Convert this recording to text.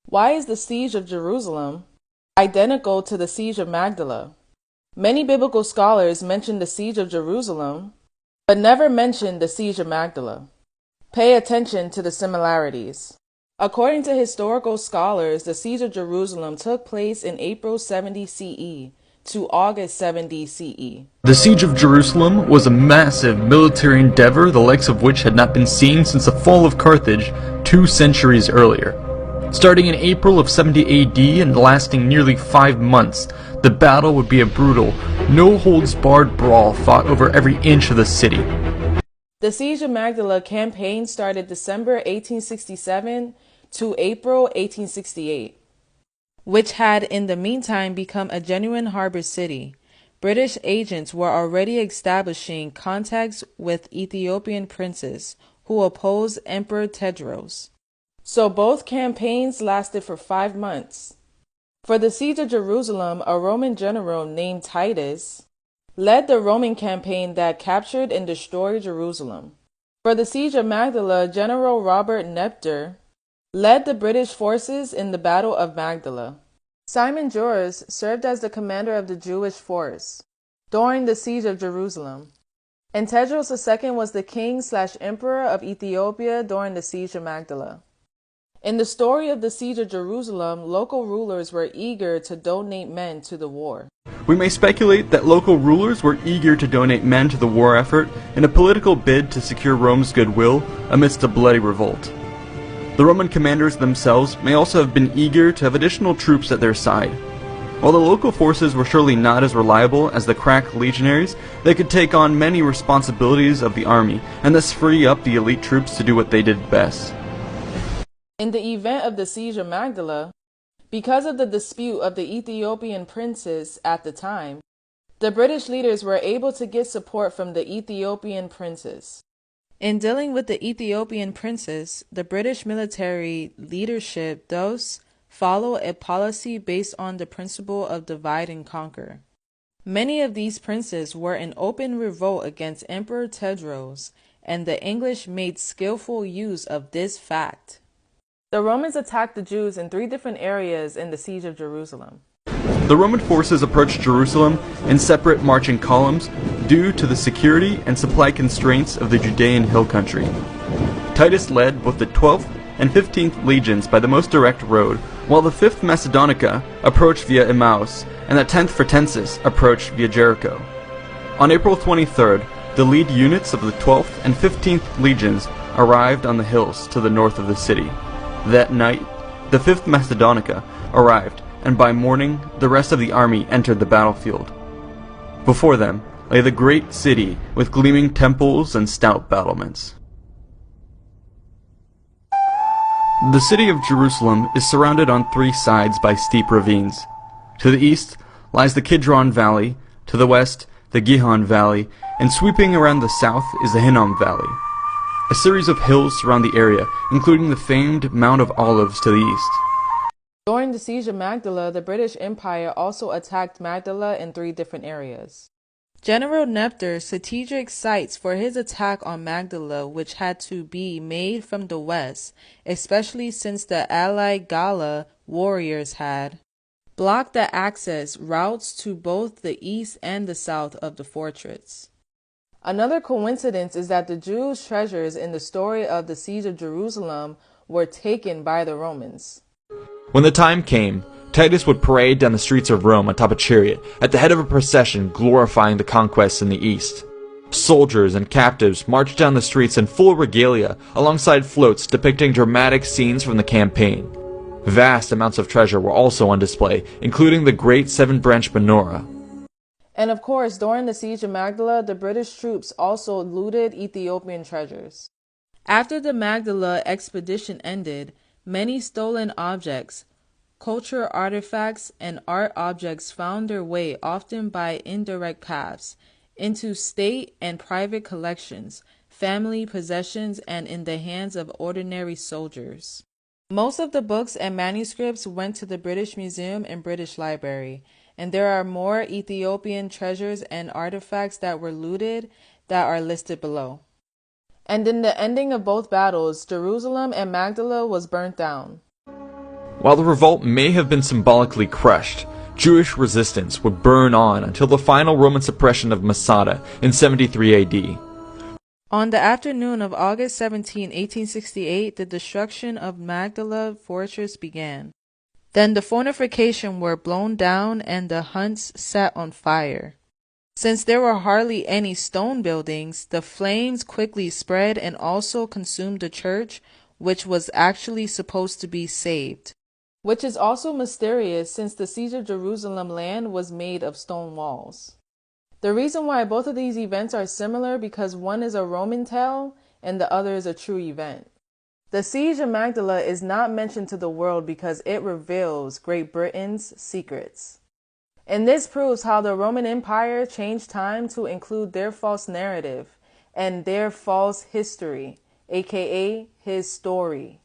Why is the siege of Jerusalem identical to the siege of Magdala? Many biblical scholars mention the siege of Jerusalem, but never mention the siege of Magdala. Pay attention to the similarities. According to historical scholars, the siege of Jerusalem took place in April 70 CE to August 70 CE. The siege of Jerusalem was a massive military endeavor, the likes of which had not been seen since the fall of Carthage 2 centuries earlier. Starting in April of 70 AD and lasting nearly 5 months, the battle would be a brutal, no-holds-barred brawl fought over every inch of the city. The Siege of Magdala campaign started December 1867 to April 1868, which had in the meantime become a genuine harbor city. British agents were already establishing contacts with Ethiopian princes who opposed Emperor Tewodros. So both campaigns lasted for 5 months. For the siege of Jerusalem, a Roman general named Titus led the Roman campaign that captured and destroyed Jerusalem. For the siege of Magdala, General Robert Nepter led the British forces in the Battle of Magdala. Simon Joris served as the commander of the Jewish force during the siege of Jerusalem. And Tewodros II was the king/emperor of Ethiopia during the siege of Magdala. In the story of the siege of Jerusalem, local rulers were eager to donate men to the war. We may speculate that local rulers were eager to donate men to the war effort in a political bid to secure Rome's goodwill amidst a bloody revolt. The Roman commanders themselves may also have been eager to have additional troops at their side. While the local forces were surely not as reliable as the crack legionaries, they could take on many responsibilities of the army and thus free up the elite troops to do what they did best. In the event of the siege of Magdala, because of the dispute of the Ethiopian princes at the time, the British leaders were able to get support from the Ethiopian princes. In dealing with the Ethiopian princes, the British military leadership thus followed a policy based on the principle of divide and conquer. Many of these princes were in open revolt against Emperor Tewodros, and the English made skillful use of this fact. The Romans attacked the Jews in 3 different areas in the siege of Jerusalem. The Roman forces approached Jerusalem in separate marching columns due to the security and supply constraints of the Judean hill country. Titus led both the 12th and 15th legions by the most direct road, while the 5th Macedonica approached via Emmaus, and the 10th Fretensis approached via Jericho. On April 23rd, the lead units of the 12th and 15th legions arrived on the hills to the north of the city. That night, the 5th Macedonica arrived, and by morning, the rest of the army entered the battlefield. Before them lay the great city with gleaming temples and stout battlements. The city of Jerusalem is surrounded on 3 sides by steep ravines. To the east lies the Kidron Valley, to the west the Gihon Valley, and sweeping around the south is the Hinnom Valley. A series of hills surround the area, including the famed Mount of Olives to the east. During the siege of Magdala, the British Empire also attacked Magdala in 3 different areas. General Nepter's strategic sites for his attack on Magdala, which had to be made from the west, especially since the allied Gala warriors had blocked the access routes to both the east and the south of the fortress. Another coincidence is that the Jews' treasures in the story of the siege of Jerusalem were taken by the Romans. When the time came, Titus would parade down the streets of Rome atop a chariot, at the head of a procession glorifying the conquests in the east. Soldiers and captives marched down the streets in full regalia, alongside floats depicting dramatic scenes from the campaign. Vast amounts of treasure were also on display, including the great 7-branch menorah. And of course, during the siege of Magdala, the British troops also looted Ethiopian treasures. After the Magdala expedition ended, many stolen objects, cultural artifacts, and art objects found their way, often by indirect paths, into state and private collections, family possessions, and in the hands of ordinary soldiers. Most of the books and manuscripts went to the British Museum and British Library, and there are more Ethiopian treasures and artifacts that were looted that are listed below. And in the ending of both battles, Jerusalem and Magdala was burnt down. While the revolt may have been symbolically crushed, Jewish resistance would burn on until the final Roman suppression of Masada in 73 AD. On the afternoon of August 17, 1868, the destruction of Magdala fortress began. Then the fortifications were blown down and the hunts set on fire. Since there were hardly any stone buildings, the flames quickly spread and also consumed the church, which was actually supposed to be saved. Which is also mysterious since the siege of Jerusalem land was made of stone walls. The reason why both of these events are similar because one is a Roman tale and the other is a true event. The siege of Magdala is not mentioned to the world because it reveals Great Britain's secrets. And this proves how the Roman Empire changed time to include their false narrative and their false history, aka his story.